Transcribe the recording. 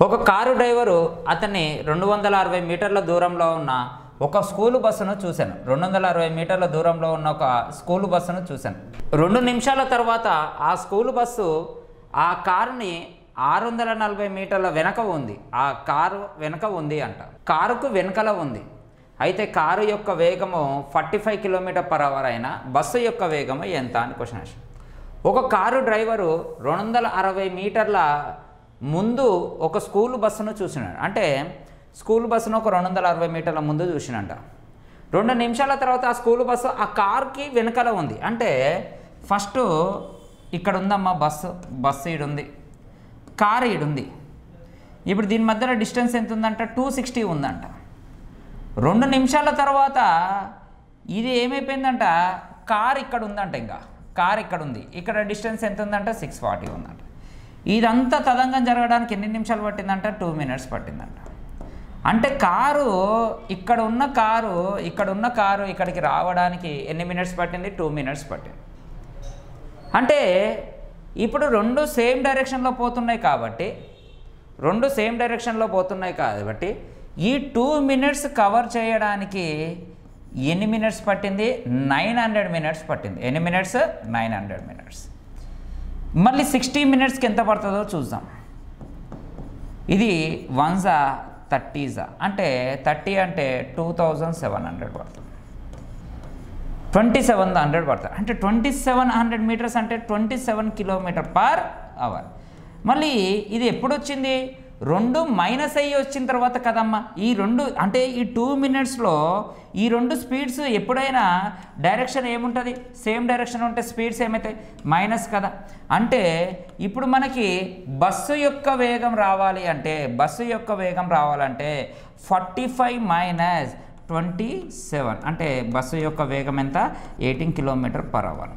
ఒక car driver అతన్ని 260 మీటర్ల దూరంలో ఉన్న ఒక స్కూలు బస్సును చూశాను. 260 మీటర్ల దూరంలో ఉన్న ఒక స్కూలు బస్సును చూశాను. 2 నిమిషాల తర్వాత ఆ స్కూలు బస్సు ఆ కారుని 640 మీటర్ల వెనక ఉంది. ఆ కారు వెనక ఉంది అంట. కారుకు వెనకల ఉంది. అయితే కారు యొక్క వేగము 45 km/h అయినా బస్సు యొక్క వేగము ఎంత అని క్వశ్చన్. ఒక కారు డ్రైవరు 260 మీటర్ల ముందు ఒక స్కూల్ బస్సును చూసినాడు. అంటే స్కూల్ బస్సును ఒక 260 మీటర్ల ముందు చూసినంట. 2 నిమిషాల తర్వాత ఆ స్కూల్ బస్సు ఆ కార్కి వెనకాల ఉంది. అంటే ఫస్ట్ ఇక్కడ ఉందమ్మా బస్సు ఈడుంది, కారు ఈడుంది. ఇప్పుడు దీని మధ్యలో డిస్టెన్స్ ఎంత ఉందంట? 260 ఉందంట. 2 నిమిషాల తర్వాత ఇది ఏమైపోయిందంట? కారు ఇక్కడ ఉందంట. ఇంకా కారు ఇక్కడ ఉంది. ఇక్కడ డిస్టెన్స్ ఎంత ఉందంట? 640 ఉందంట. ఇదంతా తదంగం జరగడానికి ఎన్ని నిమిషాలు పట్టిందంట? 2 minutes పట్టిందంట. అంటే కారు ఇక్కడ ఉన్న కారు ఇక్కడికి రావడానికి ఎన్ని మినిట్స్ పట్టింది? 2 minutes పట్టింది. అంటే ఇప్పుడు రెండు సేమ్ డైరెక్షన్లో పోతున్నాయి కాబట్టి ఈ 2 minutes కవర్ చేయడానికి ఎన్ని మినిట్స్ పట్టింది? 900 minutes పట్టింది. ఎన్ని మినిట్స్? 900 minutes. మళ్ళీ 60 minutesకి ఎంత పడుతుందో చూద్దాం. ఇది 1 30 అంటే 30 అంటే 2700 పడుతుంది. 2700 పడుతుంది. అంటే 2700 meters అంటే 27 km/h. మళ్ళీ ఇది ఎప్పుడు వచ్చింది? 2 మైనస్ అయ్యి వచ్చిన తర్వాత కదమ్మా. ఈ 2 అంటే ఈ 2 minutesలో ఈ 2 స్పీడ్స్ ఎప్పుడైనా డైరెక్షన్ ఏముంటుంది? సేమ్ డైరెక్షన్ ఉంటే స్పీడ్స్ ఏమవుతాయి? మైనస్ కదా. అంటే ఇప్పుడు మనకి బస్సు యొక్క వేగం రావాలి అంటే 45 - 27 అంటే బస్సు యొక్క వేగం ఎంత? 18 km/h.